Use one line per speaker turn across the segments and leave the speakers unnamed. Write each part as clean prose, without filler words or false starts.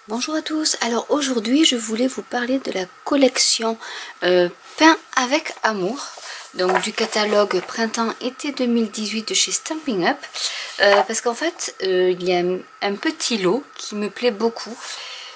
Bonjour à tous, alors aujourd'hui je voulais vous parler de la collection Peint avec amour, donc du catalogue printemps-été 2018 de chez Stampin' Up, parce qu'en fait il y a un petit lot qui me plaît beaucoup.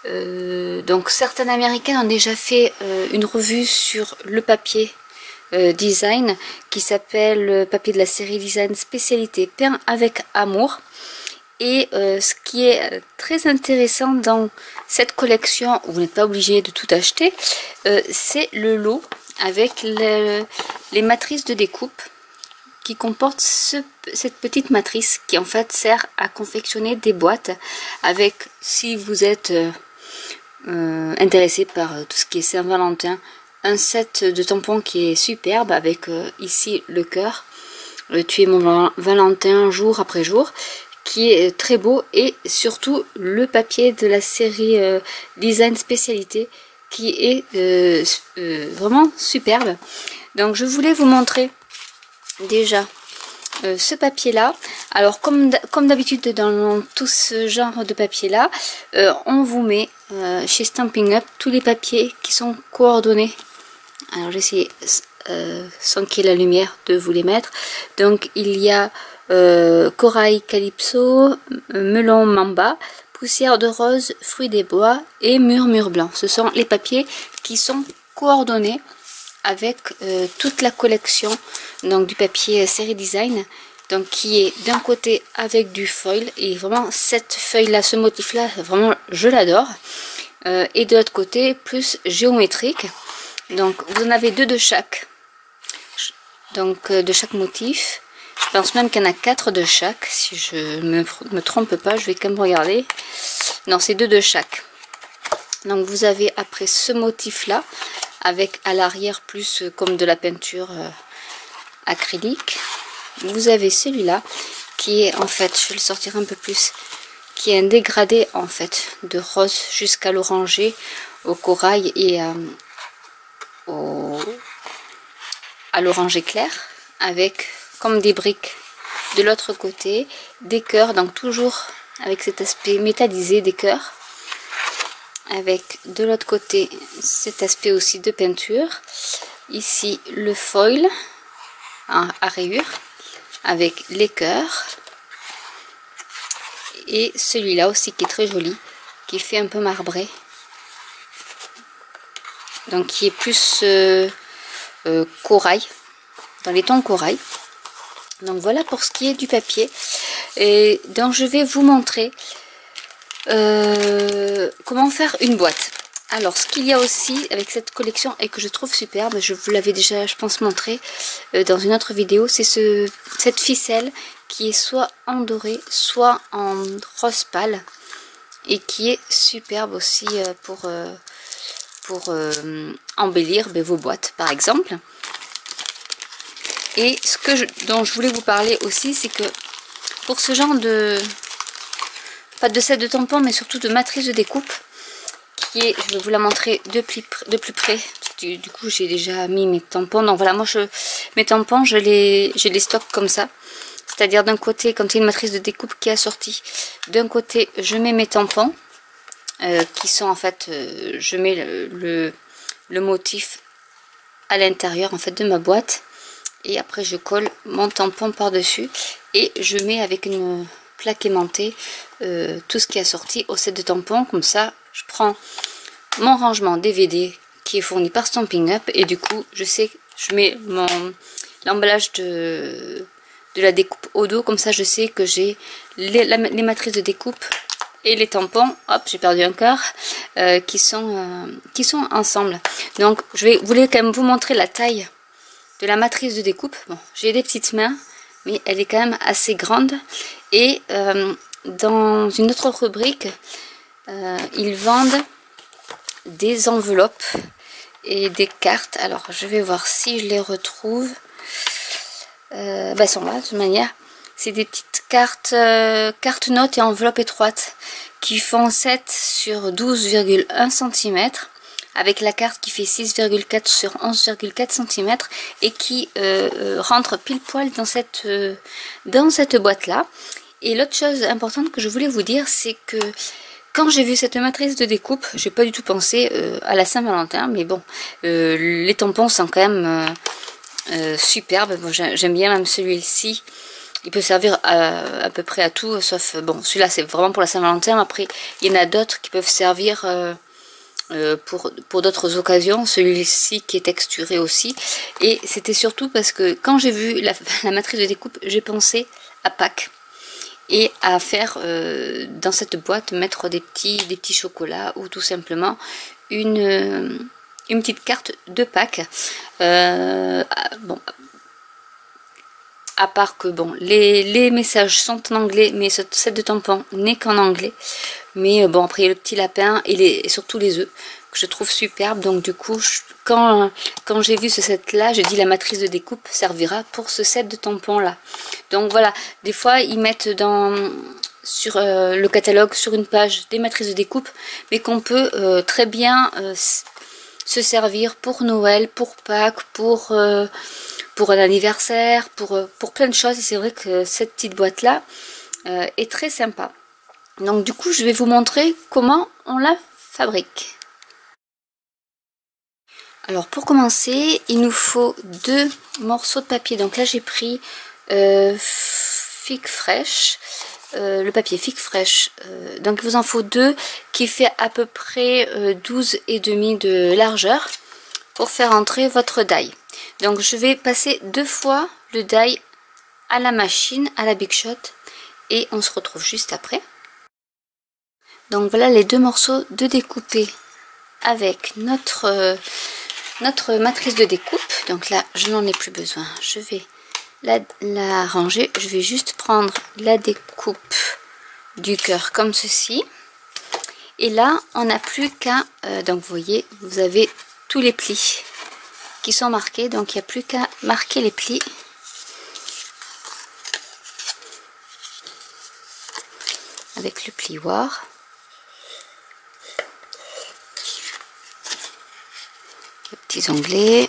Donc certains américains ont déjà fait une revue sur le papier design qui s'appelle papier de la série design spécialité Peint avec amour. Et ce qui est très intéressant dans cette collection, vous n'êtes pas obligé de tout acheter, c'est le lot avec les matrices de découpe qui comportent cette petite matrice qui en fait sert à confectionner des boîtes avec, si vous êtes intéressé par tout ce qui est Saint-Valentin, un set de tampons qui est superbe avec ici le cœur, tu es mon Valentin jour après jour, qui est très beau, et surtout le papier de la série design spécialité qui est vraiment superbe. Donc je voulais vous montrer déjà ce papier là. Alors comme d'habitude dans tout ce genre de papier là, on vous met chez Stampin' Up tous les papiers qui sont coordonnés. Alors j'essaie sans qu'il y ait la lumière de vous les mettre. Donc il y a corail calypso, melon mamba, poussière de rose, fruits des bois et murmure blanc. Ce sont les papiers qui sont coordonnés avec toute la collection donc du papier série design, donc qui est d'un côté avec du foil, et vraiment cette feuille là, ce motif là, vraiment je l'adore, et de l'autre côté plus géométrique. Donc vous en avez deux de chaque, donc de chaque motif. Je pense même qu'il y en a 4 de chaque, si je me trompe pas, je vais quand même regarder. Non, c'est 2 de chaque. Donc vous avez après ce motif là, avec à l'arrière plus comme de la peinture acrylique. Vous avez celui-là, qui est en fait, je vais le sortir un peu plus, qui est un dégradé en fait, de rose jusqu'à l'oranger, au corail et à l'oranger clair, avec comme des briques de l'autre côté, des cœurs, donc toujours avec cet aspect métallisé des cœurs, avec de l'autre côté cet aspect aussi de peinture. Ici le foil à rayures avec les cœurs, et celui-là aussi qui est très joli, qui fait un peu marbré, donc qui est plus corail, dans les tons corail. Donc voilà pour ce qui est du papier. Et donc je vais vous montrer comment faire une boîte. Alors ce qu'il y a aussi avec cette collection et que je trouve superbe, je vous l'avais déjà je pense montré dans une autre vidéo, c'est cette ficelle qui est soit en doré soit en rose pâle, et qui est superbe aussi pour embellir vos boîtes par exemple. Et ce dont je voulais vous parler aussi, c'est que pour ce genre de, pas de set de tampons, mais surtout de matrice de découpe, qui est, je vais vous la montrer de plus près, du coup j'ai déjà mis mes tampons. Donc voilà, moi mes tampons, je les stocke comme ça. C'est-à-dire d'un côté, quand il y a une matrice de découpe qui est assortie, d'un côté je mets mes tampons, qui sont en fait, je mets le motif à l'intérieur en fait de ma boîte. Et après je colle mon tampon par dessus et je mets avec une plaque aimantée tout ce qui est assorti au set de tampons. Comme ça je prends mon rangement DVD qui est fourni par Stampin' Up, et du coup je sais, je mets l'emballage de la découpe au dos, comme ça je sais que j'ai les matrices de découpe et les tampons, hop j'ai perdu un quart, qui sont ensemble. Donc je voulais quand même vous montrer la taille de la matrice de découpe. Bon, j'ai des petites mains, mais elle est quand même assez grande. Et dans une autre rubrique, ils vendent des enveloppes et des cartes. Alors, je vais voir si je les retrouve. Elles sont là, de toute manière. C'est des petites cartes, cartes notes et enveloppes étroites qui font 7 sur 12,1 cm. Avec la carte qui fait 6,4 sur 11,4 cm et qui rentre pile poil dans cette boîte là. Et l'autre chose importante que je voulais vous dire, c'est que quand j'ai vu cette matrice de découpe, j'ai pas du tout pensé à la Saint-Valentin, mais bon, les tampons sont quand même superbes. Bon, j'aime bien même celui-ci. Il peut servir à peu près à tout, sauf, bon, celui-là c'est vraiment pour la Saint-Valentin. Après, il y en a d'autres qui peuvent servir pour d'autres occasions. Celui-ci qui est texturé aussi. Et c'était surtout parce que quand j'ai vu la matrice de découpe, j'ai pensé à Pâques. Et à faire dans cette boîte, mettre des petits chocolats ou tout simplement une petite carte de Pâques. Bon, à part que bon, les messages sont en anglais, mais ce set de tampons n'est qu'en anglais. Mais bon, après il y a le petit lapin et surtout les œufs que je trouve superbes. Donc du coup, quand j'ai vu ce set là, j'ai dit la matrice de découpe servira pour ce set de tampons là. Donc voilà, des fois ils mettent sur le catalogue, sur une page, des matrices de découpe, mais qu'on peut très bien se servir pour Noël, pour Pâques, pour un anniversaire, pour plein de choses. Et c'est vrai que cette petite boîte là est très sympa. Donc du coup je vais vous montrer comment on la fabrique. Alors pour commencer, il nous faut 2 morceaux de papier. Donc là j'ai pris figue fraîche, le papier figue fraîche. Donc il vous en faut 2 qui fait à peu près 12,5 de largeur pour faire entrer votre die. Donc je vais passer 2 fois le die à la machine, à la Big Shot, et on se retrouve juste après. Donc voilà les 2 morceaux de découpé avec notre matrice de découpe. Donc là je n'en ai plus besoin, je vais la ranger. Je vais juste prendre la découpe du cœur comme ceci. Et là on n'a plus qu'à, donc vous voyez, vous avez tous les plis qui sont marqués, donc il n'y a plus qu'à marquer les plis. Avec le plioir. Les petits onglets.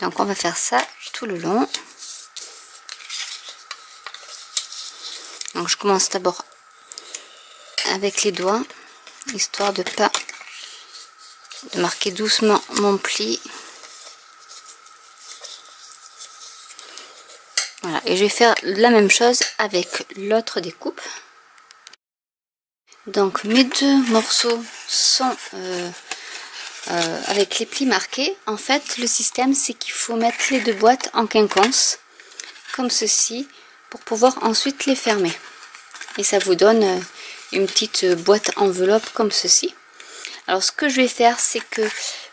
Donc on va faire ça tout le long. Donc je commence d'abord avec les doigts, histoire de marquer doucement mon pli. Voilà, et je vais faire la même chose avec l'autre découpe. Donc mes 2 morceaux sont avec les plis marqués. En fait le système c'est qu'il faut mettre les 2 boîtes en quinconce comme ceci pour pouvoir ensuite les fermer, et ça vous donne une petite boîte enveloppe comme ceci. Alors ce que je vais faire c'est que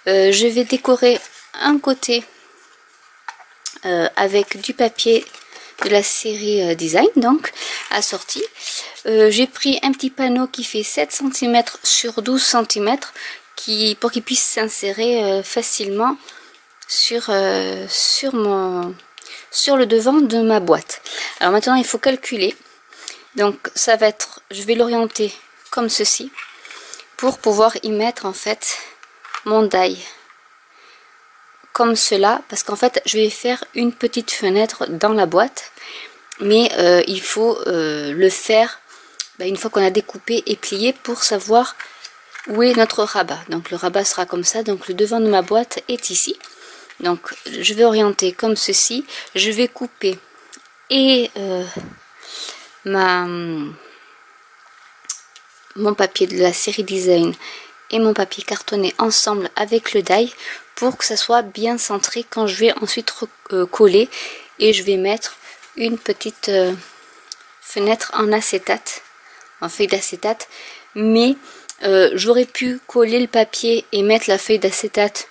je vais décorer un côté avec du papier de la série Design, donc assorti. J'ai pris un petit panneau qui fait 7 cm sur 12 cm pour qu'il puisse s'insérer facilement sur le devant de ma boîte. Alors maintenant il faut calculer. Donc ça va être, je vais l'orienter comme ceci pour pouvoir y mettre en fait mon die comme cela, parce qu'en fait je vais faire une petite fenêtre dans la boîte, mais il faut le faire une fois qu'on a découpé et plié pour savoir où est notre rabat. Donc le rabat sera comme ça, donc le devant de ma boîte est ici. Donc je vais orienter comme ceci, je vais couper et mon papier de la série Design et mon papier cartonné ensemble avec le die pour que ça soit bien centré quand je vais ensuite coller, et je vais mettre une petite fenêtre en acétate, en feuille d'acétate, mais j'aurais pu coller le papier et mettre la feuille d'acétate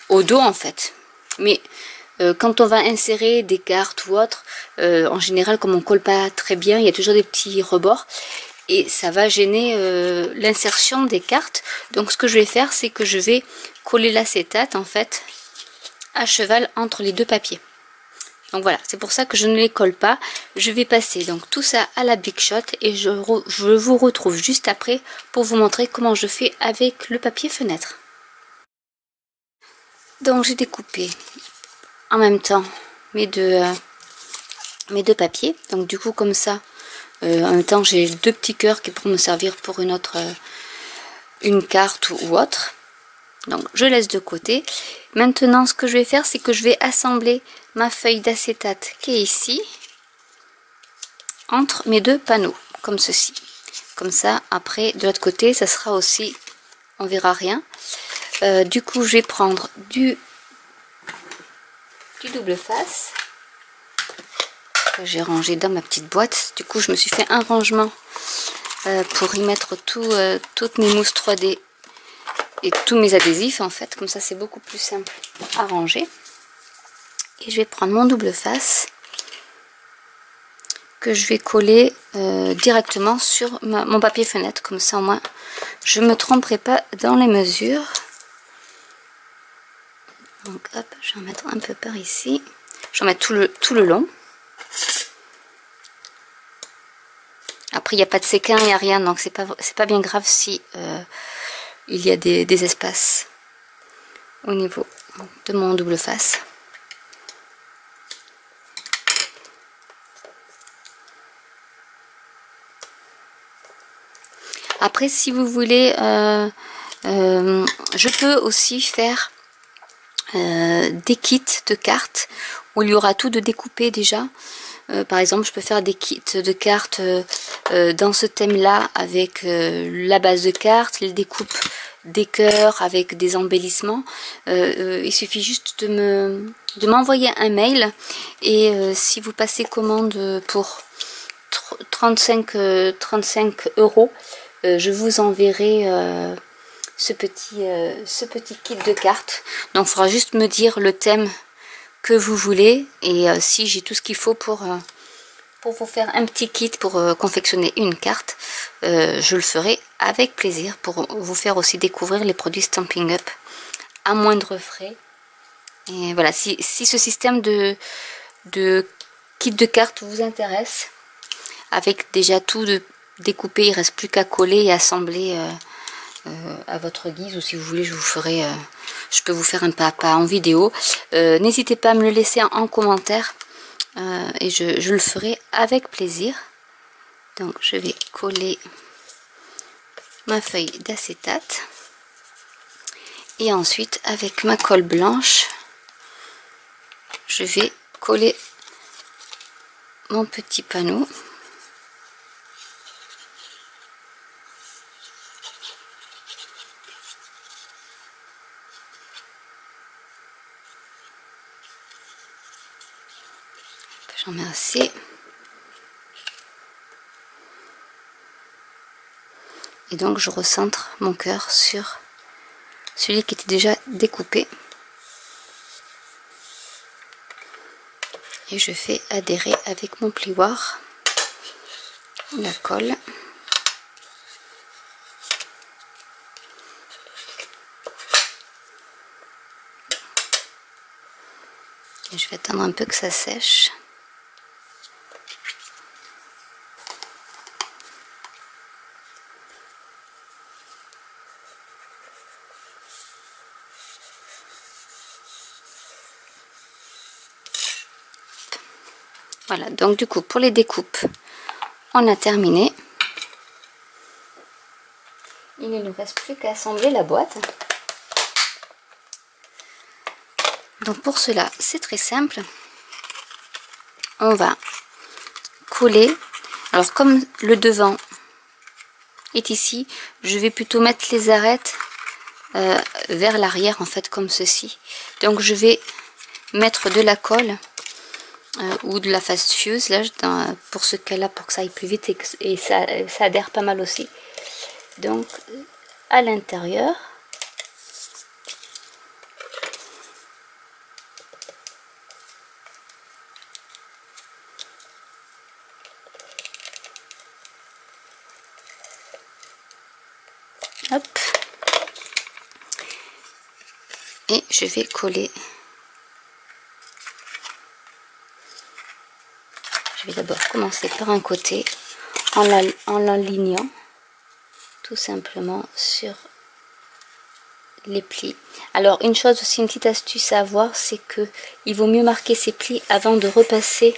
au dos en fait, mais quand on va insérer des cartes ou autre, en général comme on colle pas très bien, il y a toujours des petits rebords et ça va gêner l'insertion des cartes. Donc ce que je vais faire c'est que je vais coller l'acétate en fait à cheval entre les 2 papiers. Donc voilà, c'est pour ça que je ne les colle pas. Je vais passer donc tout ça à la Big Shot et je vous retrouve juste après pour vous montrer comment je fais avec le papier fenêtre. Donc j'ai découpé en même temps mes deux papiers. Donc du coup comme ça, en même temps j'ai deux petits cœurs qui pourront me servir pour une carte ou autre. Donc je laisse de côté. Maintenant ce que je vais faire, c'est que je vais assembler ma feuille d'acétate qui est ici entre mes deux panneaux, comme ceci. Comme ça, après de l'autre côté, ça sera aussi, on verra rien. Du coup, je vais prendre du double face que j'ai rangé dans ma petite boîte. Du coup, je me suis fait un rangement pour y mettre toutes mes mousses 3D et tous mes adhésifs en fait. Comme ça, c'est beaucoup plus simple à ranger. Et je vais prendre mon double face que je vais coller directement sur mon papier fenêtre. Comme ça, au moins, je ne me tromperai pas dans les mesures. Donc, hop, je vais en mettre un peu par ici. Je vais en mettre tout le long. Après, il n'y a pas de séquin, il n'y a rien, donc c'est pas bien grave si il y a des espaces au niveau de mon double face. Après, si vous voulez, je peux aussi faire des kits de cartes où il y aura tout de découpé déjà. Par exemple, je peux faire des kits de cartes dans ce thème-là avec la base de cartes, les découpes des cœurs avec des embellissements. Il suffit juste de m'envoyer un mail et si vous passez commande pour 35 €, je vous enverrai ce petit kit de cartes. Donc il faudra juste me dire le thème que vous voulez et si j'ai tout ce qu'il faut pour vous faire un petit kit pour confectionner une carte, je le ferai avec plaisir pour vous faire aussi découvrir les produits Stampin' Up à moindre frais. Et voilà, si ce système de kit de cartes vous intéresse, avec déjà tout découpé, il ne reste plus qu'à coller et assembler à votre guise, ou si vous voulez je peux vous faire un pas à pas en vidéo. N'hésitez pas à me le laisser en commentaire et je le ferai avec plaisir. Donc je vais coller ma feuille d'acétate et ensuite avec ma colle blanche je vais coller mon petit panneau. J'en mets assez. Et donc je recentre mon cœur sur celui qui était déjà découpé. Et je fais adhérer avec mon plioir la colle. Et je vais attendre un peu que ça sèche. Voilà, donc du coup pour les découpes on a terminé. Il ne nous reste plus qu'à assembler la boîte. Donc pour cela c'est très simple. On va coller. Alors comme le devant est ici, je vais plutôt mettre les arêtes vers l'arrière en fait comme ceci. Donc je vais mettre de la colle ou de la fast fuse là, pour ce cas là, pour que ça aille plus vite et ça adhère pas mal aussi. Donc à l'intérieur hop, et je vais coller Je vais d'abord commencer par un côté en l'alignant tout simplement sur les plis. Alors une chose aussi, une petite astuce à avoir, c'est que il vaut mieux marquer ses plis avant de repasser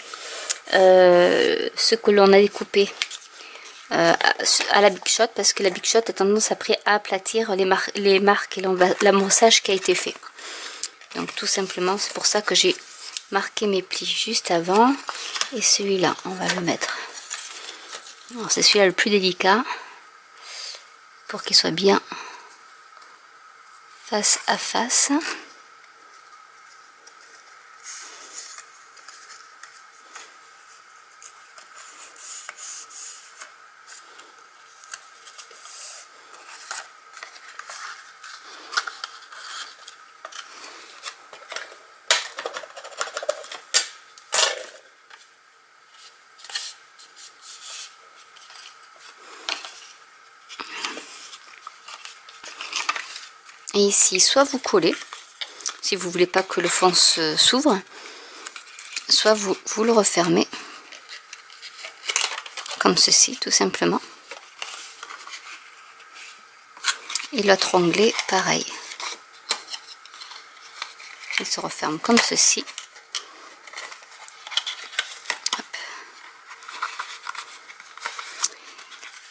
ce que l'on a découpé à la Big Shot, parce que la Big Shot a tendance après à aplatir les marques et l'amorçage qui a été fait. Donc tout simplement, c'est pour ça que j'ai marqué mes plis juste avant. Et celui-là, on va le mettre. C'est celui-là le plus délicat pour qu'il soit bien face à face. Et ici, soit vous collez, si vous voulez pas que le fond s'ouvre, soit vous le refermez, comme ceci, tout simplement. Et l'autre onglet, pareil. Il se referme comme ceci. Hop.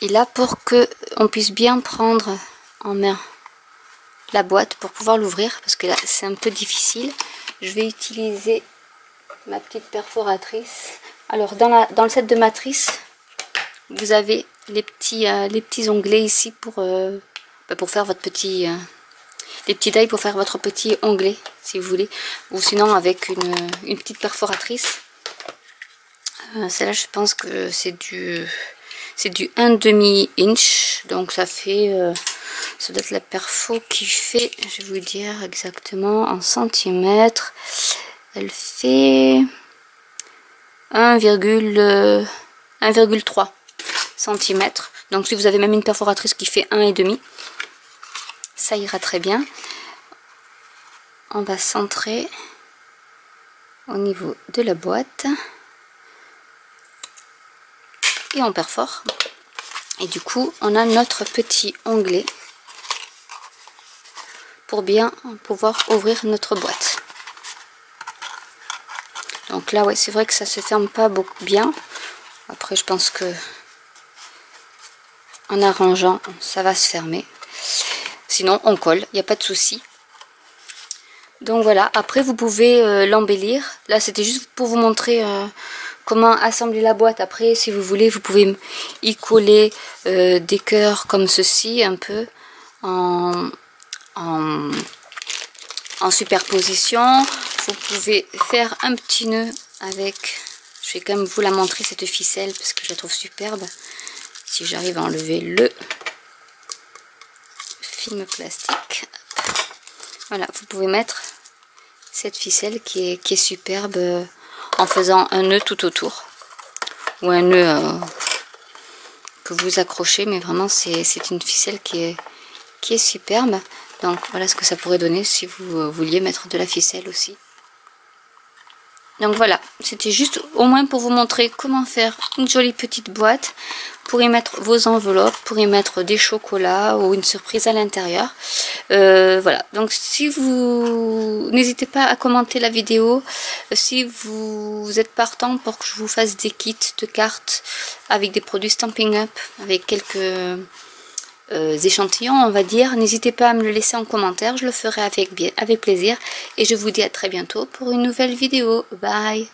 Et là, pour que on puisse bien prendre en main la boîte pour pouvoir l'ouvrir, parce que là c'est un peu difficile, je vais utiliser ma petite perforatrice. Alors dans le set de matrice, vous avez les petits onglets ici pour faire votre petit les petits tailles pour faire votre petit onglet si vous voulez, ou sinon avec une petite perforatrice. Celle-là, je pense que c'est du 1/2 inch, donc ça fait ça doit être la perfo qui fait, je vais vous dire exactement en centimètres, elle fait 1,3 cm. Donc si vous avez même une perforatrice qui fait 1,5, ça ira très bien. On va centrer au niveau de la boîte et on perfore. Et du coup, on a notre petit onglet pour bien pouvoir ouvrir notre boîte. Donc là, ouais, c'est vrai que ça se ferme pas beaucoup bien. Après, je pense que en arrangeant, ça va se fermer. Sinon, on colle, il n'y a pas de souci. Donc voilà, après vous pouvez l'embellir. Là, c'était juste pour vous montrer comment assembler la boîte. Après, si vous voulez, vous pouvez y coller des cœurs comme ceci, un peu en superposition. Vous pouvez faire un petit nœud avec, je vais quand même vous la montrer, cette ficelle, parce que je la trouve superbe. Si j'arrive à enlever le film plastique, voilà, vous pouvez mettre cette ficelle qui est superbe en faisant un nœud tout autour, ou un nœud que vous accrochez, mais vraiment c'est une ficelle qui est superbe. Donc voilà ce que ça pourrait donner si vous vouliez mettre de la ficelle aussi. Donc voilà, c'était juste au moins pour vous montrer comment faire une jolie petite boîte pour y mettre vos enveloppes, pour y mettre des chocolats ou une surprise à l'intérieur. Voilà, donc si vous n'hésitez pas à commenter la vidéo, si vous êtes partant pour que je vous fasse des kits de cartes avec des produits Stampin' Up, avec quelques échantillons, on va dire, n'hésitez pas à me le laisser en commentaire, je le ferai avec plaisir, et je vous dis à très bientôt pour une nouvelle vidéo. Bye.